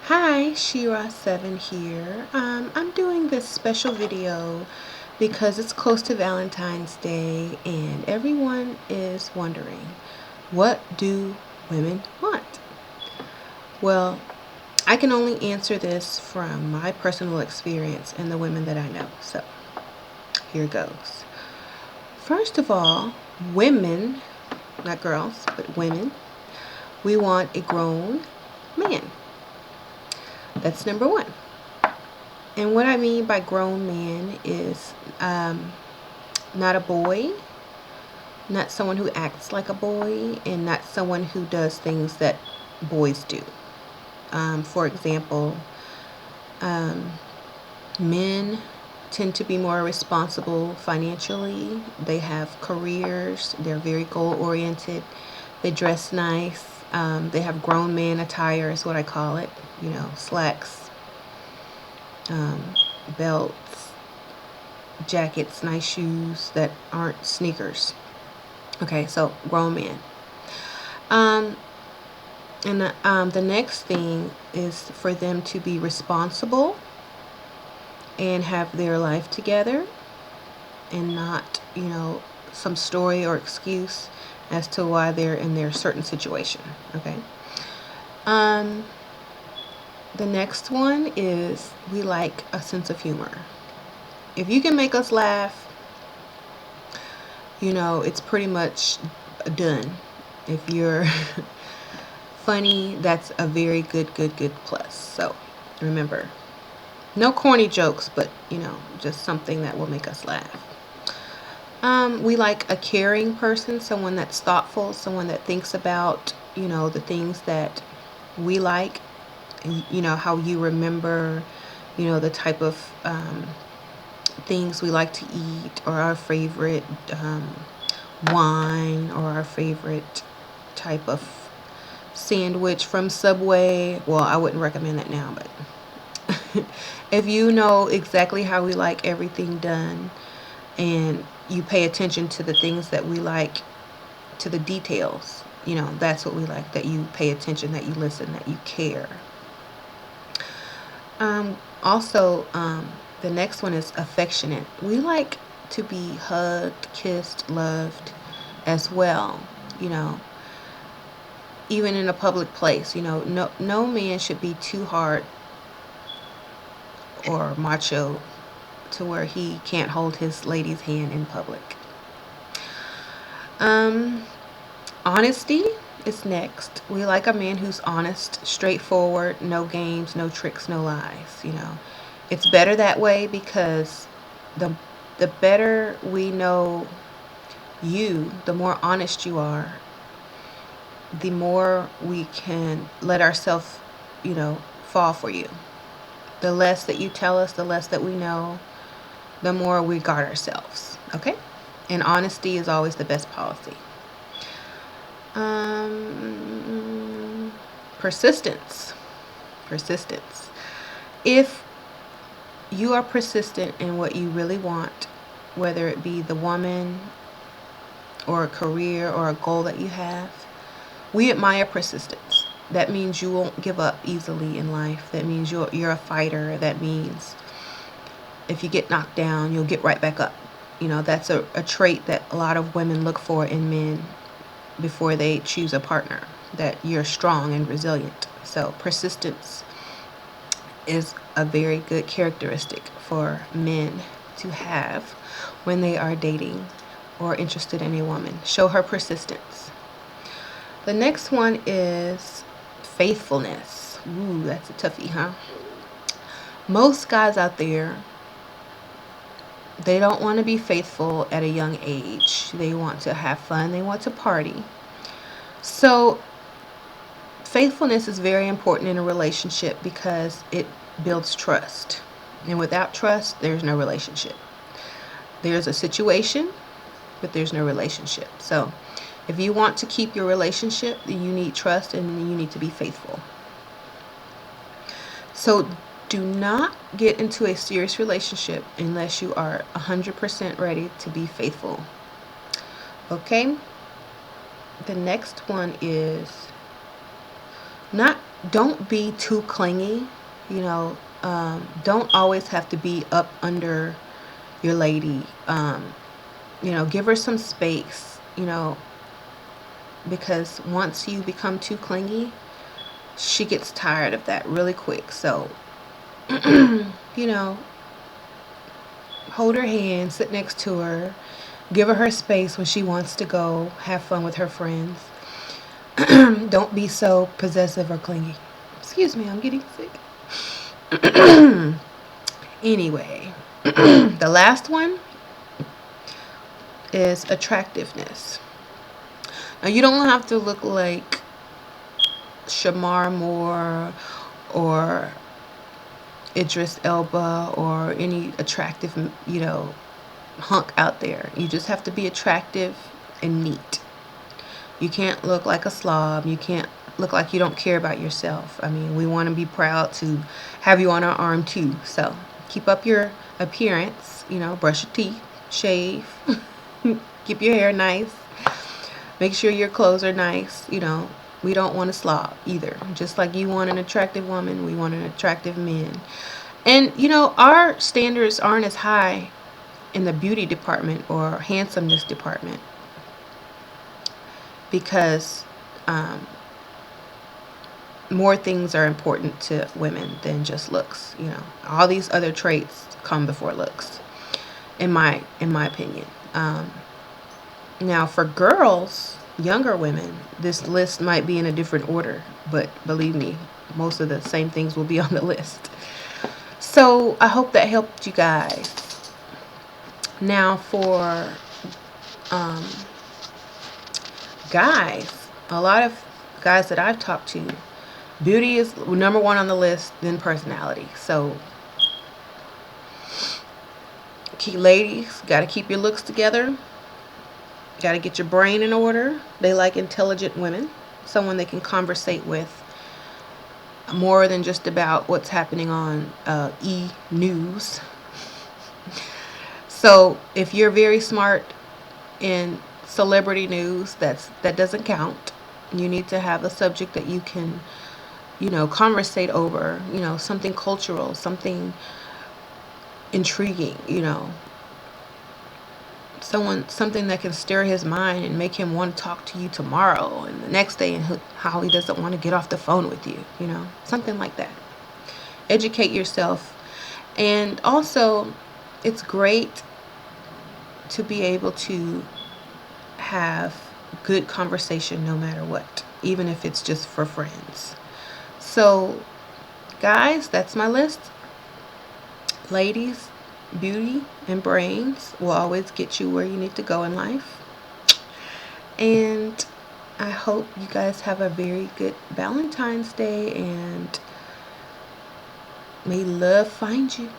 Hi, Shira7 here. I'm doing this special video because it's close to Valentine's Day and everyone is wondering, what do women want? Well, I can only answer this from my personal experience and the women that I know. So here goes. First of all, women, not girls, but women, we want a grown man. That's number one. And what I mean by grown man is not a boy, not someone who acts like a boy, and not someone who does things that boys do. For example, men tend to be more responsible financially. They have careers. They're very goal-oriented. They dress nice. They have grown man attire is what I call it. You know, slacks, belts, jackets, nice shoes that aren't sneakers. Okay, so grown men. The next thing is for them to be responsible and have their life together and not, some story or excuse as to why they're in their certain situation. Okay. The next one is we like a sense of humor. If you can make us laugh, it's pretty much done. If you're funny, that's a very good plus. So remember, no corny jokes, but just something that will make us laugh. We like a caring person, someone that's thoughtful, someone that thinks about the things that we like, and how you remember the type of things we like to eat, or our favorite wine, or our favorite type of sandwich from Subway. Well, I wouldn't recommend that now, but if you know exactly how we like everything done and you pay attention to the things that we like, to the details, that's what we like, that you pay attention, that you listen, that you care. Also, the next one is affectionate. We like to be hugged, kissed, loved as well, even in a public place. No man should be too hard or macho to where he can't hold his lady's hand in public. Honesty is next. We like a man who's honest, straightforward, no games, no tricks, no lies. It's better that way, because the better we know you, the more honest you are, the more we can let ourselves, fall for you. The less that you tell us, the less that we know, the more we guard ourselves. Okay? And honesty is always the best policy. Persistence. If you are persistent in what you really want, whether it be the woman or a career or a goal that you have, we admire persistence. That means you won't give up easily in life. That means you're a fighter. That means if you get knocked down, you'll get right back up. That's a trait that a lot of women look for in men before they choose a partner, that you're strong and resilient. So persistence is a very good characteristic for men to have when they are dating or interested in a woman. Show her persistence. The next one is faithfulness. Ooh, that's a toughie, huh? Most guys out there, they don't want to be faithful at a young age. They want to have fun. They want to party. So faithfulness is very important in a relationship because it builds trust. And without trust, there's no relationship. There's a situation, but there's no relationship. So if you want to keep your relationship, you need trust and you need to be faithful. So do not get into a serious relationship unless you are 100% ready to be faithful. Okay? The next one is not don't be too clingy. You know, don't always have to be up under your lady. You know, give her some space. You know, because once you become too clingy, she gets tired of that really quick. So, you know, hold her hand, sit next to her, give her space when she wants to go have fun with her friends. Don't be so possessive or clingy. Excuse me, I'm getting sick. Anyway, the last one is attractiveness. Now, you don't have to look like Shamar Moore or Idris Elba or any attractive, you know, hunk out there. You just have to be attractive and neat. You can't look like a slob. You can't look like you don't care about yourself. I mean, we want to be proud to have you on our arm too. So keep up your appearance. You know, brush your teeth, shave, keep your hair nice. Make sure your clothes are nice. You know, we don't want a slob either. Just like you want an attractive woman, we want an attractive man. And, you know, our standards aren't as high in the beauty department or handsomeness department because more things are important to women than just looks. You know, all these other traits come before looks, in my opinion. Now, for girls, younger women, this list might be in a different order, but believe me, most of the same things will be on the list. So I hope that helped you guys. Now, for guys, a lot of guys that I've talked to, beauty is number one on the list, then personality. So, ladies, got to keep your looks together. Got to get your brain in order. They like intelligent women, someone they can conversate with more than just about what's happening on E! News. So, if you're very smart in celebrity news, that doesn't count. You need to have a subject that you can, you know, conversate over, you know, something cultural, something intriguing, you know, something that can stir his mind and make him want to talk to you tomorrow and the next day, and how he doesn't want to get off the phone with you, you know, something like that. Educate yourself. And also, it's great to be able to have good conversation no matter what, even if it's just for friends. So, guys, that's my list. Ladies, beauty and brains will always get you where you need to go in life. And I hope you guys have a very good Valentine's Day, and may love find you.